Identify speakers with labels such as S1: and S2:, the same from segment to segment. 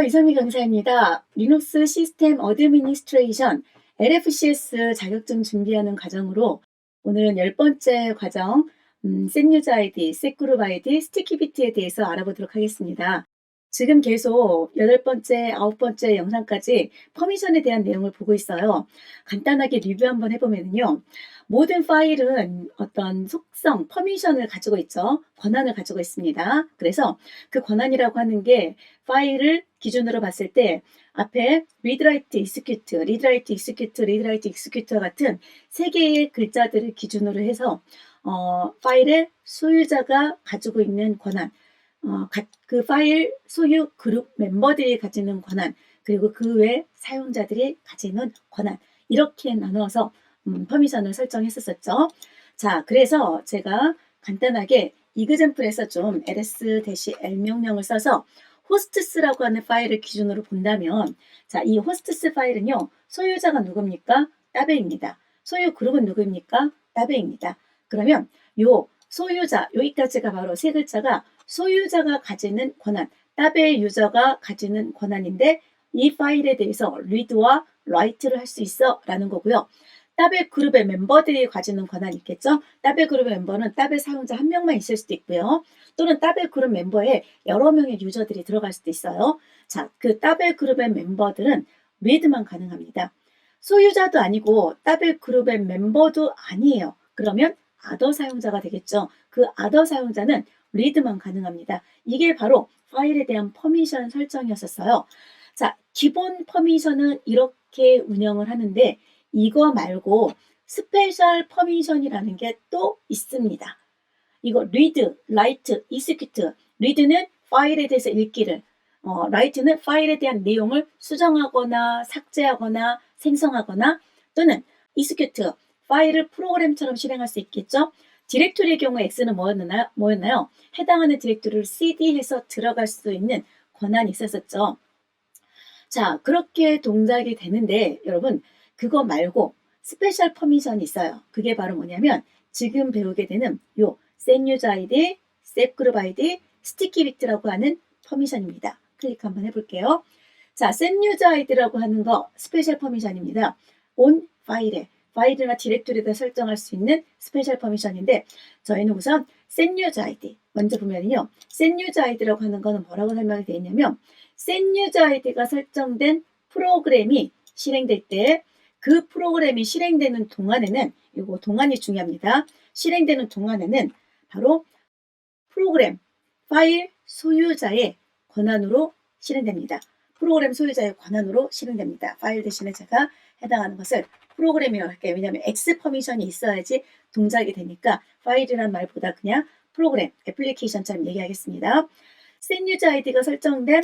S1: 이선미 강사입니다. 리눅스 시스템 어드미니스트레이션 LFCS 자격증 준비하는 과정으로 오늘은 10번째 과정 셋유저 아이디, 셋그룹 아이디, 스티키비트에 대해서 알아보도록 하겠습니다. 지금 계속 8번째, 9번째 영상까지 퍼미션에 대한 내용을 보고 있어요. 간단하게 리뷰 한번 해보면요. 모든 파일은 어떤 속성, 퍼미션을 가지고 있죠. 권한을 가지고 있습니다. 그래서 그 권한이라고 하는 게 파일을 기준으로 봤을 때 앞에 read, write, execute, read, write, execute, read, write, execute와 같은 세 개의 글자들을 기준으로 해서 파일의 소유자가 가지고 있는 권한, 그 파일 소유 그룹 멤버들이 가지는 권한, 그리고 그 외 사용자들이 가지는 권한, 이렇게 나누어서 퍼미션을 설정했었죠. 자, 그래서 제가 간단하게 이그젬플에서 좀 ls-l 명령을 써서 호스트스라고 하는 파일을 기준으로 본다면, 자, 이 호스트스 파일은요, 소유자가 누굽니까? 따베입니다. 소유 그룹은 누구입니까? 따베입니다. 그러면 요 소유자, 여기까지가 바로 세 글자가 소유자가 가지는 권한, 따베 유저가 가지는 권한인데 이 파일에 대해서 read와 write를 할 수 있어 라는 거고요. 따베 그룹의 멤버들이 가지는 권한이 있겠죠. 따베 그룹의 멤버는 따베 사용자 한 명만 있을 수도 있고요. 또는 따베 그룹 멤버에 여러 명의 유저들이 들어갈 수도 있어요. 자, 그 따베 그룹의 멤버들은 read만 가능합니다. 소유자도 아니고 따베 그룹의 멤버도 아니에요. 그러면 other 사용자가 되겠죠. 그 other 사용자는 read만 가능합니다. 이게 바로 파일에 대한 퍼미션 설정이었어요. 자, 기본 퍼미션은 이렇게 운영을 하는데 이거 말고 스페셜 퍼미션이라는 게 또 있습니다. 이거 read, write, execute. read는 파일에 대해서 읽기를, write는 파일에 대한 내용을 수정하거나 삭제하거나 생성하거나, 또는 execute, 파일을 프로그램처럼 실행할 수 있겠죠. 디렉토리의 경우 X는 뭐였나요? 해당하는 디렉토리를 CD해서 들어갈 수 있는 권한이 있었었죠. 자, 그렇게 동작이 되는데 여러분, 그거 말고 스페셜 퍼미션이 있어요. 그게 바로 뭐냐면 지금 배우게 되는 요 setUser ID, setGroup ID, 스티키비트라고 하는 퍼미션입니다. 클릭 한번 해볼게요. 자, setUser ID라고 하는 거 스페셜 퍼미션입니다. on 파일이나 디렉토리에다 설정할 수 있는 스페셜 퍼미션인데 저희는 우선 setUser ID 먼저 보면요. setUser ID라고 하는 거는 뭐라고 설명이 되어 있냐면 setUser ID가 설정된 프로그램이 실행될 때 그 프로그램이 실행되는 동안에는, 이거 동안이 중요합니다. 실행되는 동안에는 바로 프로그램, 파일 소유자의 권한으로 실행됩니다. 프로그램 소유자의 권한으로 실행됩니다. 파일 대신에 제가 해당하는 것을 프로그램이라고 할게요. 왜냐하면 X 퍼미션이 있어야지 동작이 되니까 파일이란 말보다 그냥 프로그램, 애플리케이션처럼 얘기하겠습니다. setUser ID가 설정된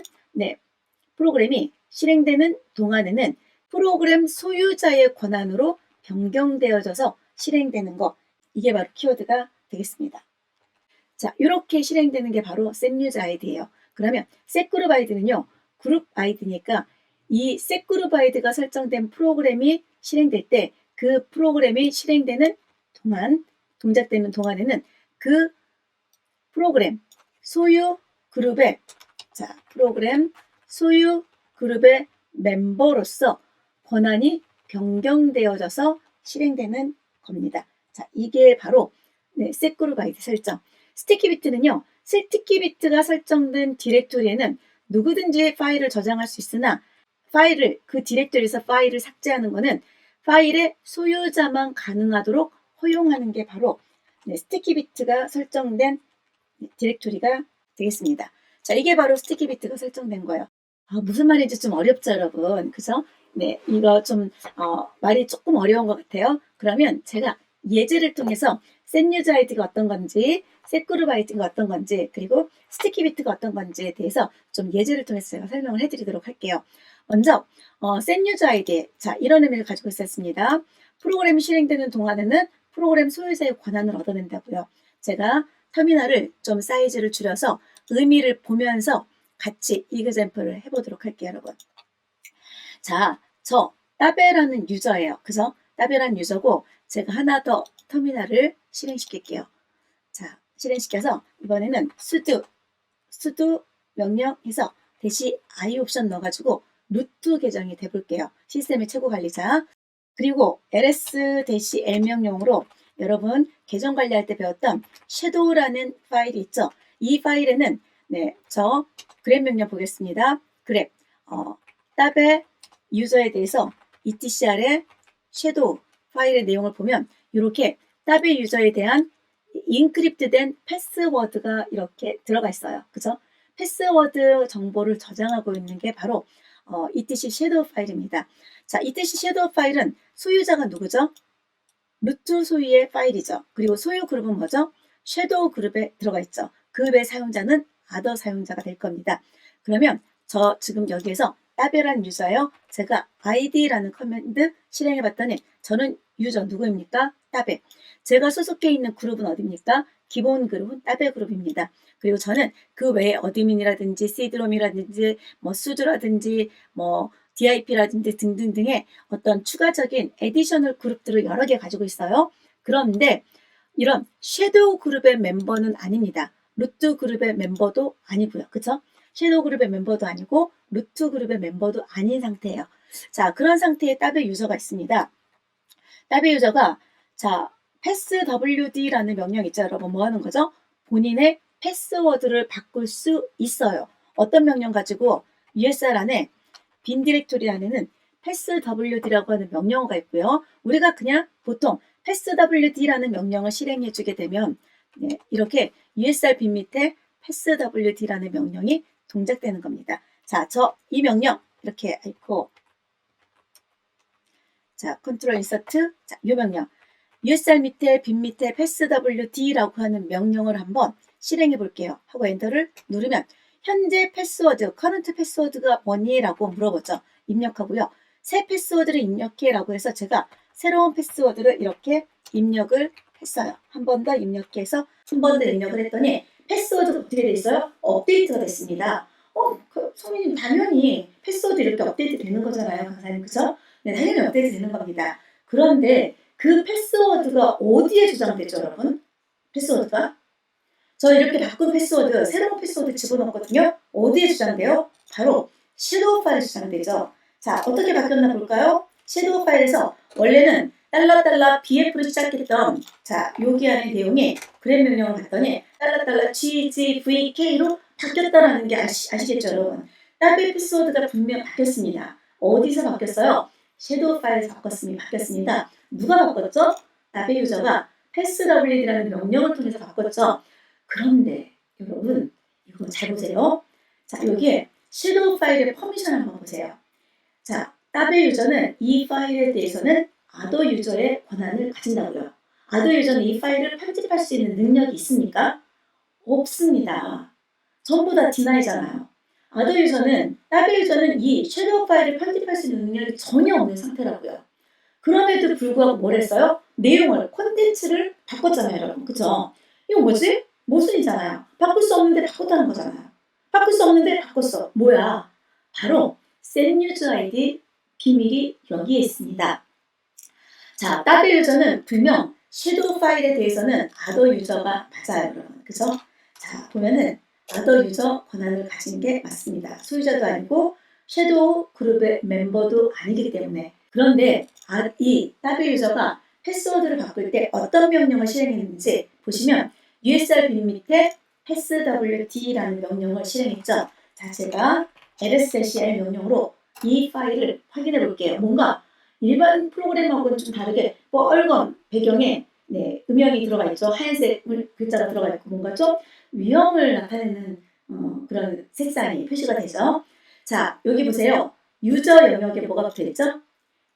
S1: 프로그램이 실행되는 동안에는 프로그램 소유자의 권한으로 변경되어져서 실행되는 거, 이게 바로 키워드가 되겠습니다. 자, 이렇게 실행되는 게 바로 setUser ID예요. 그러면 setGroup ID는요, 그룹 아이디니까 이 setGroup ID가 설정된 프로그램이 실행될 때 그 프로그램이 실행되는 동안, 동작되는 동안에는 그 프로그램 소유 그룹의, 자, 프로그램 소유 그룹의 멤버로서 권한이 변경되어져서 실행되는 겁니다. 자, 이게 바로 setGroup ID 설정. 스티키비트는요, 스티키비트가 설정된 디렉토리에는 누구든지 파일을 저장할 수 있으나 파일을, 그 디렉토리에서 파일을 삭제하는 것은 파일의 소유자만 가능하도록 허용하는 게 바로 스티키비트가 설정된 디렉토리가 되겠습니다. 자, 이게 바로 스티키비트가 설정된 거예요. 무슨 말인지 좀 어렵죠, 여러분? 그죠? 네, 이거 좀 말이 조금 어려운 것 같아요. 그러면 제가 예제를 통해서 setUser ID가 어떤 건지, setGroup ID가 어떤 건지, 그리고 스티키비트가 어떤 건지에 대해서 좀 예제를 통해서 제가 설명을 해드리도록 할게요. 먼저 setUser ID, 자, 이런 의미를 가지고 있었습니다. 프로그램이 실행되는 동안에는 프로그램 소유자의 권한을 얻어낸다고요. 제가 터미널을 좀 사이즈를 줄여서 의미를 보면서 같이 이그젬플을 해보도록 할게요, 여러분. 자, 저 따베라는 유저예요. 그죠? 따베라는 유저고 제가 하나 더 터미널을 실행시킬게요. 자, 실행시켜서 이번에는 sudo 명령해서 -i 옵션 넣어가지고 루트 계정이 돼볼게요. 시스템의 최고 관리자. 그리고 ls-l 명령으로 여러분 계정 관리할 때 배웠던 shadow라는 파일이 있죠. 이 파일에는 저 그랩 명령 보겠습니다. 그랩 tab의 유저에 대해서 etcr의 shadow 파일의 내용을 보면 이렇게 tab의 유저에 대한 인크립트된 패스워드가 이렇게 들어가 있어요. 그죠? 패스워드 정보를 저장하고 있는 게 바로 etc shadow 파일입니다. 자, etc shadow 파일은 소유자가 누구죠? 루트 소유의 파일이죠. 그리고 소유 그룹은 뭐죠? 섀도우 그룹에 들어가 있죠. 그룹의 사용자는 other 사용자가 될 겁니다. 그러면 저 지금 여기에서 따별한 유저예요. 제가 id라는 커맨드 실행해 봤더니 저는 유저 누구입니까? 따별. 제가 소속해 있는 그룹은 어디입니까? 기본 그룹은 따별 그룹입니다. 그리고 저는 그 외에 어드민이라든지 시드롬이라든지 뭐 수드라든지 뭐 DIP라든지 등등등의 어떤 추가적인 에디셔널 그룹들을 여러 개 가지고 있어요. 그런데 이런 섀도우 그룹의 멤버는 아닙니다. 루트 그룹의 멤버도 아니고요. 그쵸? 섀도우 그룹의 멤버도 아니고 루트 그룹의 멤버도 아닌 상태예요. 자, 그런 상태의 따별 유저가 있습니다. 따별 유저가 자, passwd라는 명령 있죠. 여러분 뭐 하는 거죠? 본인의 패스워드를 바꿀 수 있어요. 어떤 명령 가지고 USR 안에 빈 디렉토리 안에는 passwd라고 하는 명령어가 있고요. 우리가 그냥 보통 passwd라는 명령을 실행해 주게 되면 이렇게 usr 빈 밑에 passwd라는 명령이 동작되는 겁니다. 자, 저 이 명령 이렇게 있고 자, 컨트롤 인서트 자, 이 명령 usr 밑에 빈 밑에 passwd라고 하는 명령을 한번 실행해 볼게요. 하고 엔터를 누르면 현재 패스워드, 커런트 패스워드가 뭐니? 라고 물어보죠. 입력하고요. 새 패스워드를 입력해 라고 해서 제가 새로운 패스워드를 이렇게 입력을 했어요. 한 번 더 입력해서 한 번 더 입력을 했더니 패스워드가 어떻게 돼 있어요? 업데이트가 됐습니다. 소민님 당연히 패스워드 이렇게 업데이트 되는 거잖아요. 강사님, 그죠? 네, 당연히 업데이트 되는 겁니다. 그런데 그 패스워드가 어디에 저장되죠, 여러분? 패스워드가? 저 이렇게 바꾼 패스워드, 새로운 패스워드 집어넣었거든요. 어디에 저장돼요? 바로 섀도우 파일에 저장되죠. 자, 어떻게 바뀌었나 볼까요? 섀도우 파일에서 원래는 $bf로 시작했던 자, 여기 안에 내용이 그랩 명령을 봤더니 $gvk로 바뀌었다라는 게 아시겠죠, 여러분? 따블 패스워드가 분명 바뀌었습니다. 어디서 바뀌었어요? 섀도우 파일에서 바뀌었습니다. 누가 바꿨죠? 따블 유저가 passwd라는 명령을 통해서 바꿨죠. 그런데 여러분 이거 잘 보세요. 자, 여기에 섀도우 파일의 퍼미션 한번 보세요. 자, 따블 유저는 이 파일에 대해서는 other 유저의 권한을 가진다고요. other 유저는 이 파일을 편집할 수 있는 능력이 있습니까? 없습니다. 전부 다 디나이잖아요. other 유저는 따블 유저는 이 섀도우 파일을 편집할 수 있는 능력이 전혀 없는 상태라고요. 그럼에도 불구하고 뭘 했어요? 내용을, 콘텐츠를 바꿨잖아요, 여러분. 그쵸? 이거 뭐지? 모순이잖아요. 바꿀 수 없는데 바꿨다는 거잖아요. 바꿀 수 없는데 바꿨어. 뭐야? 바로 setUseID 비밀이 여기에 있습니다. 자, 따블 유저는 분명 섀도우 파일에 대해서는 other 유저가 맞아요, 여러분. 그죠? 자, 보면은 other 유저 권한을 가진 게 맞습니다. 소유자도 아니고 섀도우 그룹의 멤버도 아니기 때문에. 그런데 이 따블 유저가 패스워드를 바꿀 때 어떤 명령을 실행했는지 보시면 usr 빈 밑에 passwd라는 명령을 실행했죠. 자, 제가 ls-l 명령으로 이 파일을 확인해 볼게요. 뭔가 일반 프로그램하고는 좀 다르게 빨간 배경에 음영이 들어가 있죠. 하얀색 글자가 들어가 있고 뭔가 좀 위험을 나타내는 그런 색상이 표시가 되죠. 자, 여기 보세요. 유저 영역에 뭐가 붙어 있죠?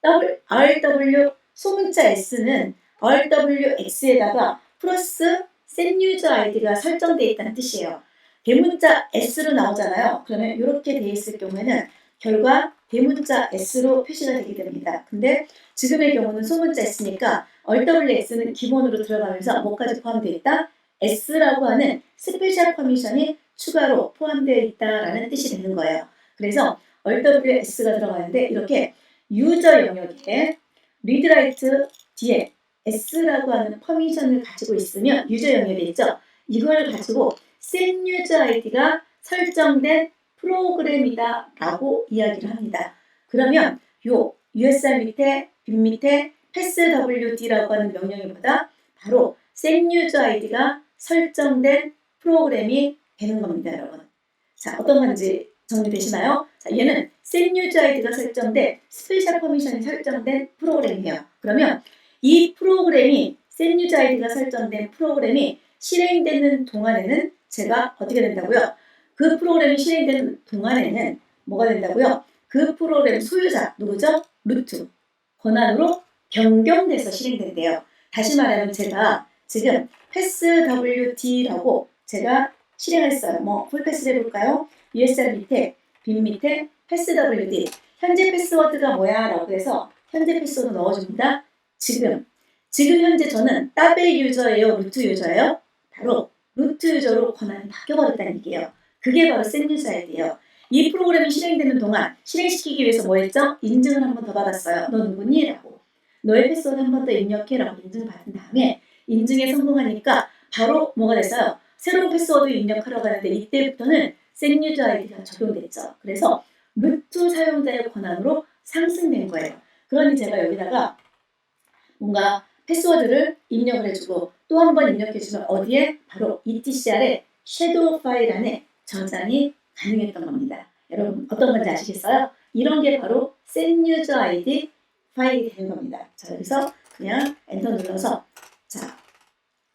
S1: rw 소문자 s는 rwx에다가 플러스 setUseID가 설정되어 있다는 뜻이에요. 대문자 s로 나오잖아요. 그러면 이렇게 되어 있을 경우에는 결과 대문자 s로 표시가 되게 됩니다. 근데 지금의 경우는 소문자 s니까 rws는 기본으로 들어가면서 뭐까지 포함되어 있다? s라고 하는 스페셜 퍼미션이 추가로 포함되어 있다라는 뜻이 되는 거예요. 그래서 rws가 들어가는데 이렇게 유저 영역에 read write 뒤에 s라고 하는 퍼미션을 가지고 있으면 유저 영역에 있죠. 이걸 가지고 setUseID가 설정된 프로그램이다 라고 이야기를 합니다. 그러면 요 USR 밑에 빈 밑에 passwd라고 하는 명령어보다 바로 setUser ID가 설정된 프로그램이 되는 겁니다, 여러분. 자, 어떤 건지 정리되시나요? 자, 얘는 setUser ID가 설정된 스페셜 퍼미션이 설정된 프로그램이에요. 그러면 이 프로그램이 setUser ID가 설정된 프로그램이 실행되는 동안에는 제가 어떻게 된다고요? 그 프로그램이 실행되는 동안에는 뭐가 된다고요? 그 프로그램 소유자 누구죠? 루트 권한으로 변경돼서 실행된대요. 다시 말하면 제가 지금 passwd라고 제가 실행했어요. 뭐 풀패스를 해볼까요? USR 밑에 빈 밑에 passwd 현재 패스워드가 뭐야? 라고 해서 현재 패스워드 넣어줍니다. 지금 현재 저는 따벨 유저예요? 루트 유저예요? 바로 루트 유저로 권한이 바뀌어버렸다는 얘기예요. 그게 바로 setUser ID예요. 이 프로그램이 실행되는 동안 실행시키기 위해서 뭐 했죠? 인증을 한 번 더 받았어요. 너 누구니? 라고. 너의 패스워드 한 번 더 입력해 라고 인증을 받은 다음에 인증에 성공하니까 바로 뭐가 됐어요? 새로운 패스워드 입력하려고 하는데 이때부터는 setUser ID가 적용됐죠. 그래서 루트 사용자의 권한으로 상승된 거예요. 그러니 제가 여기다가 뭔가 패스워드를 입력을 해주고 또 한 번 입력해주면 어디에? 바로 etcr의 섀도우 파일 안에 저장이 가능했던 겁니다. 여러분 어떤 건지 아시겠어요? 이런 게 바로 setUser ID 파일이 되는 겁니다. 자, 여기서 그냥 엔터 눌러서 자,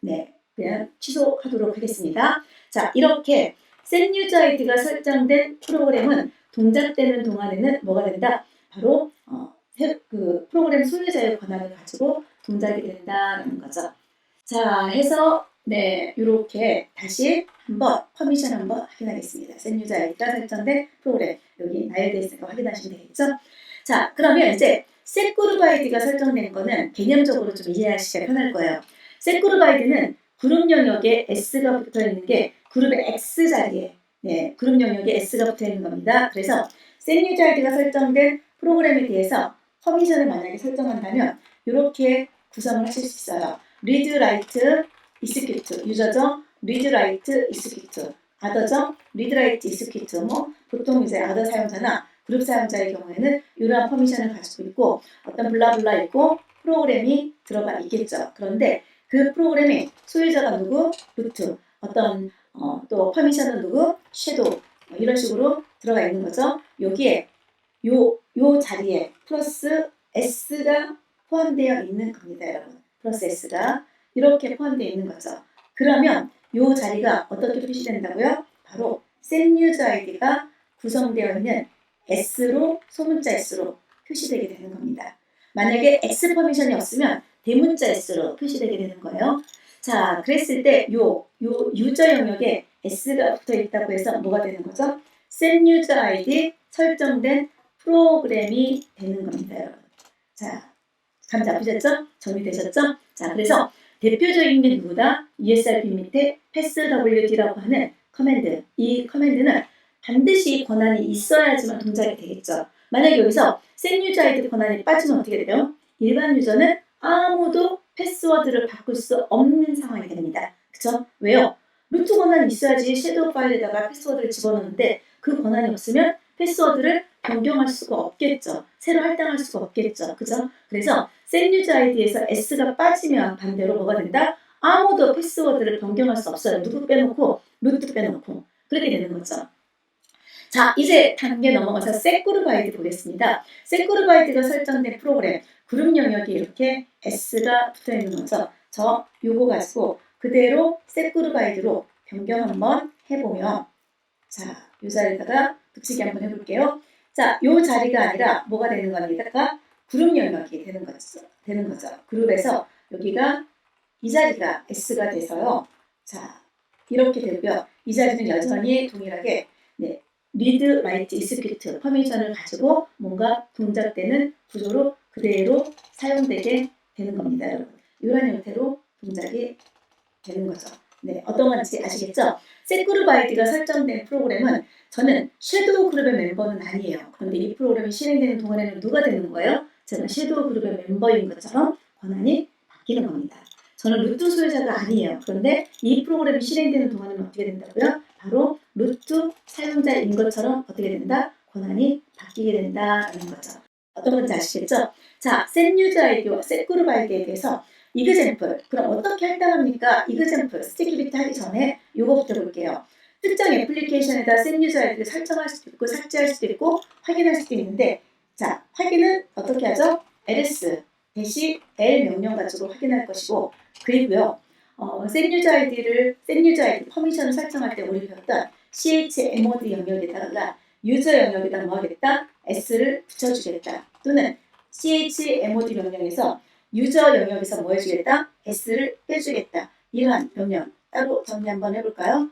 S1: 네, 그냥 취소하도록 하겠습니다. 자, 이렇게 setUser ID가 설정된 프로그램은 동작되는 동안에는 뭐가 된다? 바로 그 프로그램 소유자의 권한을 가지고 동작이 된다는 거죠. 자, 해서 네, 이렇게 다시 한번 퍼미션 한번 확인하겠습니다. setUser ID가 설정된 프로그램 여기 나열되어 있으니까 확인하시면 되겠죠? 자, 그러면 이제 setGroup ID가 설정된 거는 개념적으로 좀 이해하시기가 편할 거예요. setGroup ID는 그룹 영역에 S가 붙어 있는 게 그룹의 X 자리에 네, 그룹 영역에 S가 붙어 있는 겁니다. 그래서 setUser ID가 설정된 프로그램에 대해서 퍼미션을 만약에 설정한다면 이렇게 구성을 하실 수 있어요. read, write, execute, 유저죠. read, write, execute, other죠. read, write, execute. 뭐 보통 이제 other 사용자나 그룹 사용자의 경우에는 이러한 퍼미션을 가지고 있고 어떤 블라블라 있고 프로그램이 들어가 있겠죠. 그런데 그 프로그램의 소유자가 누구? 루트. 어떤 또 퍼미션은 누구? 섀도우. 이런 식으로 들어가 있는 거죠. 여기에 요 자리에 플러스 S가 포함되어 있는 겁니다, 여러분. 플러스 S가 이렇게 포함되어 있는 거죠. 그러면 요 자리가 어떻게 표시된다고요? 바로 setUser ID가 구성되어 있는 S로 소문자 S로 표시되게 되는 겁니다. 만약에 X 퍼미션이 없으면 대문자 S로 표시되게 되는 거예요. 자, 그랬을 때 요 유저 영역에 S가 붙어 있다고 해서 뭐가 되는 거죠? setUser ID 설정된 프로그램이 되는 겁니다, 여러분. 자, 감 잡히셨죠? 정리되셨죠? 자, 그래서 대표적인 게 누구다? USR 빈 밑에 passwd라고 하는 커맨드. 이 커맨드는 반드시 권한이 있어야지만 동작이 되겠죠. 만약에 여기서 setUser ID 권한이 빠지면 어떻게 돼요? 일반 유저는 아무도 패스워드를 바꿀 수 없는 상황이 됩니다. 그쵸? 왜요? 루트 권한이 있어야지 섀도우 파일에다가 패스워드를 집어넣는데 그 권한이 없으면 패스워드를 변경할 수가 없겠죠. 새로 할당할 수가 없겠죠. 그죠? 그래서 setUser ID에서 S가 빠지면 반대로 뭐가 된다? 아무도 패스워드를 변경할 수 없어요. 누구 빼놓고 루트 빼놓고 그렇게 되는 거죠. 자, 이제 단계 넘어가서 setGroup ID 보겠습니다. setGroup ID가 설정된 프로그램 그룹 영역에 이렇게 S가 붙어 있는 거죠. 저 요거 가지고 그대로 setGroup ID로 변경 한번 해보면 자, 요 자리에다가 붙이기 한번 해볼게요. 자, 요 자리가 아니라 뭐가 되는 겁니까? 그룹 영역이 되는 거죠. 그룹에서 여기가 이 자리가 S가 돼서요. 자, 이렇게 되고요. 이 자리는 여전히 동일하게 네, read, write, execute 퍼미션을 가지고 뭔가 동작되는 구조로 그대로 사용되게 되는 겁니다, 여러분. 이런 형태로 동작이 되는 거죠. 네, 어떤 건지 아시겠죠? setGroup ID가 설정된 프로그램은 저는 섀도우 그룹의 멤버는 아니에요. 그런데 이 프로그램이 실행되는 동안에는 누가 되는 거예요? 제가 섀도우 그룹의 멤버인 것처럼 권한이 바뀌는 겁니다. 저는 루트 소유자가 아니에요. 그런데 이 프로그램이 실행되는 동안에는 어떻게 된다고요? 바로 루트 사용자인 것처럼 어떻게 된다? 권한이 바뀌게 된다는 거죠. 어떤 건지 아시겠죠? 자, set user id와 set group id에 대해서 example. 그럼 어떻게 할당합니까? example. 스티키비트 하기 전에 이거부터 볼게요. 특정 애플리케이션에다 set user id를 설정할 수도 있고 삭제할 수도 있고 확인할 수도 있는데 자, 확인은 어떻게 하죠? ls-l 명령 가지고 확인할 것이고 그리고요. set user ID 퍼미션을 설정할 때 우리 배웠던 chmod 영역에다가 유저 영역에다 뭐 하겠다? s를 붙여주겠다. 또는 chmod 명령에서 유저 영역에서 뭐 해주겠다? s를 빼주겠다. 이러한 명령 따로 정리 한번 해볼까요?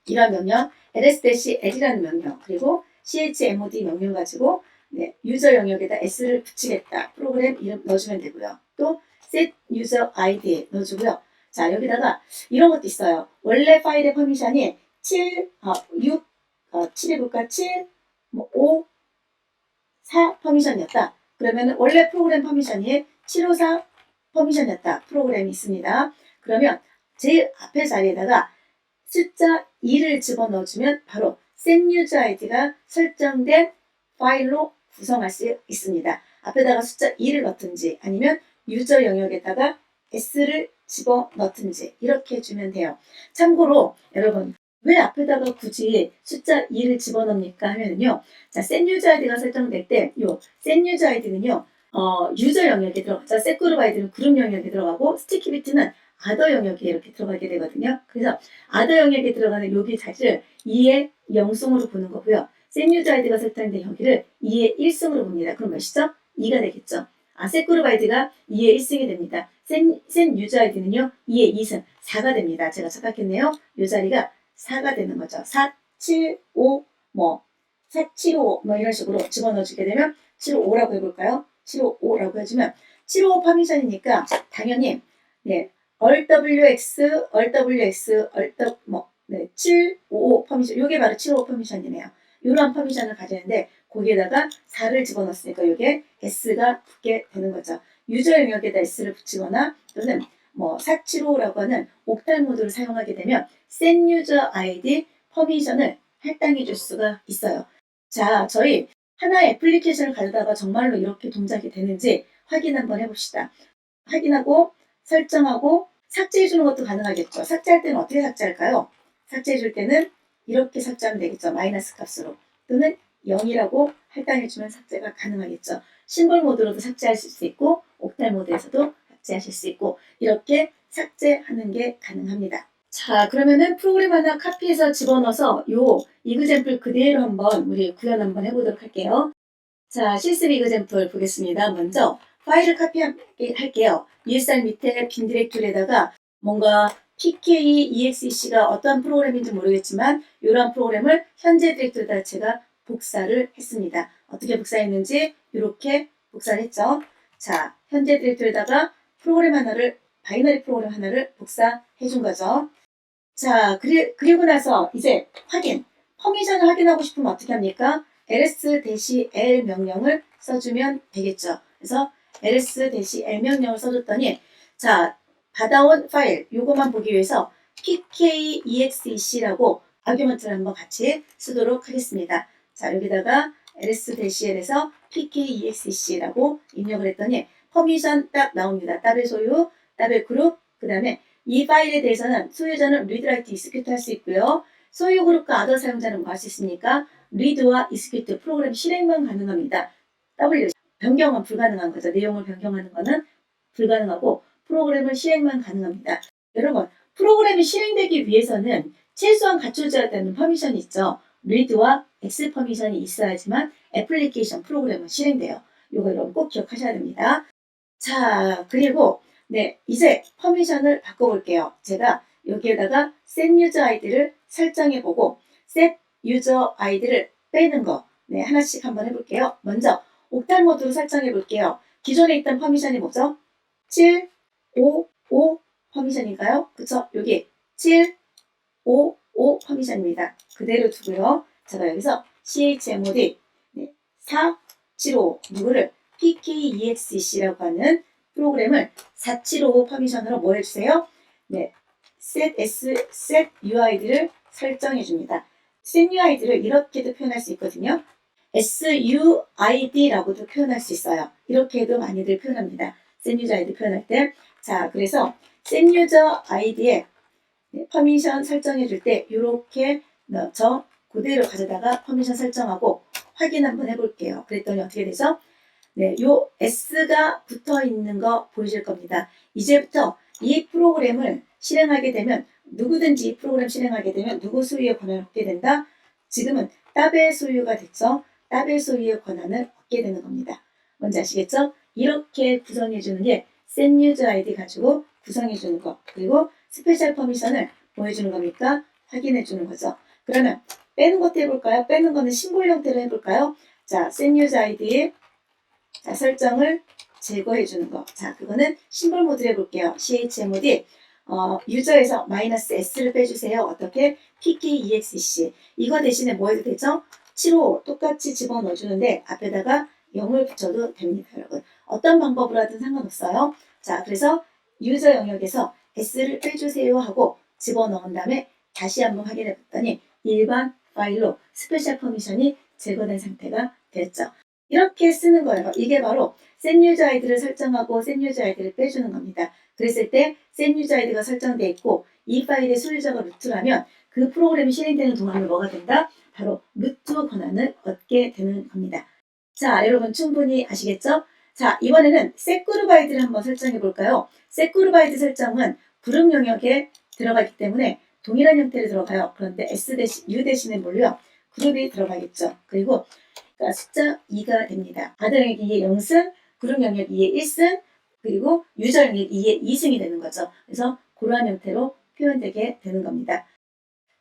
S1: 이러한 명령 ls-l이라는 명령 그리고 chmod 명령 가지고 유저 영역에다 s를 붙이겠다. 프로그램 이름 넣어주면 되고요. 또 set user id 넣어주고요. 자 여기다가 이런 것도 있어요. 원래 파일의 퍼미션이 6 7해볼까? 7, 5, 4 퍼미션이었다. 그러면 원래 프로그램 퍼미션이 754 퍼미션이었다. 프로그램이 있습니다. 그러면 제일 앞에 자리에다가 숫자 2를 집어넣어주면 바로 set user id가 설정된 파일로 구성할 수 있습니다. 앞에다가 숫자 2를 넣든지 아니면 유저 영역에다가 s를 집어넣든지 이렇게 해주면 돼요. 참고로 여러분 왜 앞에다가 굳이 숫자 2를 집어넣습니까 하면은요. 자, set user id가 설정될 때 요 set user id는요. 유저 영역에 들어가죠. set group id는 그룹 영역에 들어가고 스티키비트는 other 영역에 이렇게 들어가게 되거든요. 그래서 other 영역에 들어가는 여기 자리를 2의 0승으로 보는 거고요. set user id가 설정된 여기를 2의 1승으로 봅니다. 그럼 몇이죠? 2가 되겠죠. set group id가 2의 1승이 됩니다. set user id는요. 2의 2승, 4가 됩니다. 제가 착각했네요. 이 자리가 4가 되는 거죠. 4, 7, 5, 4, 7, 5 이런 식으로 집어넣어주게 되면 755라고 해볼까요? 755라고 해주면 755 퍼미션이니까 당연히 RWX, 755 퍼미션 이게 바로 755 퍼미션이네요. 이런 퍼미션을 가지는데 거기에다가 4를 집어넣었으니까 이게 S가 붙게 되는 거죠. 유저 영역에다 S를 붙이거나 또는 475라고 하는 옥탈 모드를 사용하게 되면 set user ID 퍼미션을 할당해 줄 수가 있어요. 자, 저희 하나의 애플리케이션을 가져다가 정말로 이렇게 동작이 되는지 확인 한번 해봅시다. 확인하고 설정하고 삭제해 주는 것도 가능하겠죠. 삭제할 때는 어떻게 삭제할까요? 삭제해 줄 때는 이렇게 삭제하면 되겠죠. 마이너스 값으로. 또는 0이라고 할당해 주면 삭제가 가능하겠죠. 심볼 모드로도 삭제하실 수 있고 옥탈 모드에서도 삭제하실 수 있고 이렇게 삭제하는 게 가능합니다. 자, 그러면은 프로그램 하나 카피해서 집어넣어서 요 이그젬플 그대로 한번 우리 구현 한번 해보도록 할게요. 자, 실습 이그젬플 보겠습니다. 먼저 파일을 카피할게요. ESR 밑에 빈 디렉토리에다가 뭔가 pk-exec가 어떤 프로그램인지 모르겠지만 이런 프로그램을 현재 디렉토리에다 제가 복사를 했습니다. 어떻게 복사했는지 이렇게 복사를 했죠. 자, 현재 디렉토리에다가 바이너리 프로그램 하나를 복사해 준 거죠. 자, 그리고 나서 이제 퍼미션을 확인하고 싶으면 어떻게 합니까? ls-l 명령을 써주면 되겠죠. 그래서 ls-l 명령을 써줬더니 자, 받아온 파일 요것만 보기 위해서 pk-exec라고 아규먼트를 한번 같이 쓰도록 하겠습니다. 자, 여기다가 ls-l에서 pk-exec라고 입력을 했더니 퍼미션 딱 나옵니다. 더블 소유, 더블 그룹, 그 다음에 이 파일에 대해서는 소유자는 read, write, execute 할 수 있고요. 소유 그룹과 other 사용자는 뭐 할 수 있습니까? read와 execute 프로그램 실행만 가능합니다. W 변경은 불가능한 거죠. 내용을 변경하는 거는 불가능하고 프로그램을 실행만 가능합니다. 여러분 프로그램이 실행되기 위해서는 최소한 갖춰져야 되는 퍼미션이 있죠. read와 X 퍼미션이 있어야지만 애플리케이션 프로그램은 실행돼요. 이거 여러분 꼭 기억하셔야 됩니다. 자, 그리고 이제 퍼미션을 바꿔볼게요. 제가 여기에다가 set user id를 설정해보고 set user id를 빼는 거 하나씩 한번 해볼게요. 먼저 옥탈 모드로 설정해볼게요. 기존에 있던 퍼미션이 뭐죠? 7, 5, 5 퍼미션인가요? 그쵸? 여기 7, 5, 5 퍼미션입니다. 그대로 두고요. 제가 여기서 chmod 4, 7, 5 누구를 pk-exec라고 하는 프로그램을 4755 퍼미션으로 뭐 해주세요? set uid를 설정해 줍니다. SUID를 이렇게도 표현할 수 있거든요. SUID라고도 표현할 수 있어요. 이렇게도 많이들 표현합니다. SendUserID 표현할 때. 자, 그래서 SendUserID에 퍼미션 설정해 줄 때 이렇게 저 그대로 가져다가 퍼미션 설정하고 확인 한번 해볼게요. 그랬더니 어떻게 되죠? 네, 요 S가 붙어 있는 거 보이실 겁니다. 이제부터 이 프로그램을 실행하게 되면 누구든지 이 프로그램 실행하게 되면 누구 소유의 권한을 얻게 된다? 지금은 탑의 소유가 됐죠. 탑의 소유의 권한을 얻게 되는 겁니다. 뭔지 아시겠죠? 이렇게 구성해 주는 게 SendUserID 가지고 구성해 주는 거. 그리고 스페셜 퍼미션을 뭐 해주는 겁니까? 확인해 주는 거죠. 그러면 빼는 것도 해볼까요? 빼는 거는 심볼 형태로 해볼까요? 자, SendUserID 자, 설정을 제거해 주는 거. 자, 그거는 심볼 모드로 해볼게요. chmod 유저에서 -s를 빼주세요. 어떻게? pkexec 이거 대신에 뭐 해도 되죠? 7호 똑같이 집어넣어 주는데 앞에다가 0을 붙여도 됩니다, 여러분. 어떤 방법으로 하든 상관없어요. 자, 그래서 유저 영역에서 s를 빼주세요 하고 집어넣은 다음에 다시 한번 확인해 봤더니 일반 파일로 스페셜 퍼미션이 제거된 상태가 됐죠. 이렇게 쓰는 거예요. 이게 바로 SendUserID를 설정하고 SendUserID를 빼주는 겁니다. 그랬을 때 SendUserID가 설정되어 있고 이 파일의 소유자가 루트라면 그 프로그램이 실행되는 동안에 뭐가 된다? 바로 루트 권한을 얻게 되는 겁니다. 자, 여러분 충분히 아시겠죠? 자, 이번에는 setGroupID를 한번 설정해 볼까요? setGroupID 설정은 그룹 영역에 들어가기 때문에 동일한 형태로 들어가요. 그런데 U 대신에 뭘요? 그룹이 들어가겠죠. 그리고 숫자 2가 됩니다. 바다 영역 2의 0승, 그룹 영역 2의 1승, 그리고 유저 영역 2의 2승이 되는 거죠. 그래서 그러한 형태로 표현되게 되는 겁니다.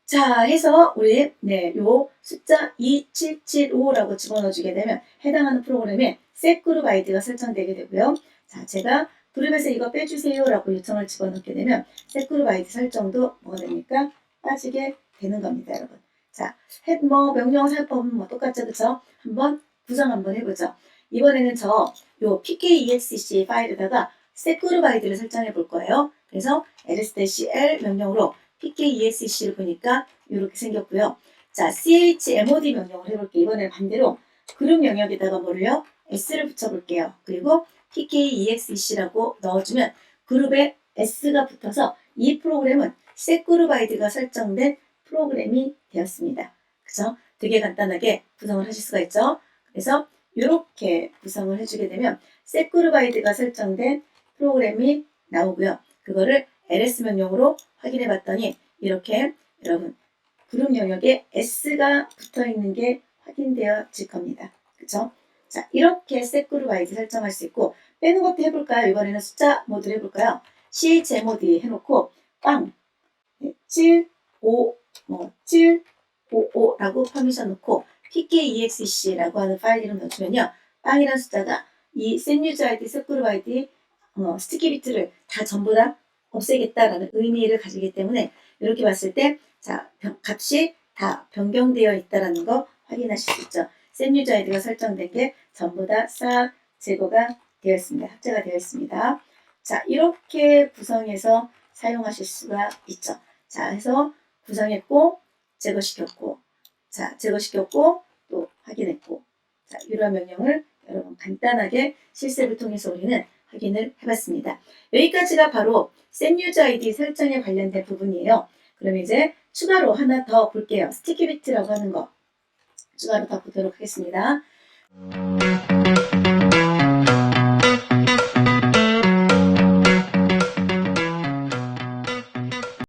S1: 자, 해서 우리 요 숫자 2775라고 집어넣어주게 되면 해당하는 프로그램에 setGroupID가 설정되게 되고요. 자, 제가 그룹에서 이거 빼주세요라고 요청을 집어넣게 되면 setGroupID 설정도 뭐가 됩니까? 빠지게 되는 겁니다, 여러분. 자, 명령 사용법은 뭐 똑같죠, 그쵸? 한번 구성 한번 해보죠. 이번에는 요 pkexec 파일에다가 setGroupID를 설정해 볼 거예요. 그래서 ls-l 명령으로 pkexec를 보니까 이렇게 생겼고요. 자, chmod 명령을 해볼게요. 이번에는 반대로 그룹 영역에다가 뭐를요? s를 붙여볼게요. 그리고 pkexec라고 넣어주면 그룹에 s가 붙어서 이 프로그램은 setGroupID가 설정된 프로그램이 되었습니다. 그죠? 되게 간단하게 구성을 하실 수가 있죠. 그래서 이렇게 구성을 해주게 되면 setGroupID가 설정된 프로그램이 나오고요. 그거를 ls 명령으로 확인해 봤더니 이렇게 여러분 그룹 영역에 s가 붙어 있는 게 확인되어질 겁니다. 그쵸? 자, 이렇게 setGroupID 설정할 수 있고 빼는 것도 해볼까요? 이번에는 숫자 모드를 해볼까요? chmod 해놓고 빵 7, 5, 7, 5, 5라고 퍼미션 놓고 pkexec라고 하는 파일 이름 넣어주면요. 빵이라는 숫자가 이 SendUserID, setGroupID 스티키 비트를 다 전부 다 없애겠다라는 의미를 가지기 때문에 이렇게 봤을 때 자, 값이 다 변경되어 있다는 거 확인하실 수 있죠. SendUserID가 설정된 게 전부 다 싹 제거가 되어 있습니다. 삭제가 되어 있습니다. 자, 이렇게 구성해서 사용하실 수가 있죠. 자, 해서 구성했고 제거시켰고 자, 제거시켰고 또 확인했고 자, 이러한 명령을 여러분 간단하게 실습을 통해서 우리는 확인을 해봤습니다. 여기까지가 바로 SendUserID 설정에 관련된 부분이에요. 그럼 이제 추가로 하나 더 볼게요. 스티키 비트라고 하는 거 추가로 더 보도록 하겠습니다.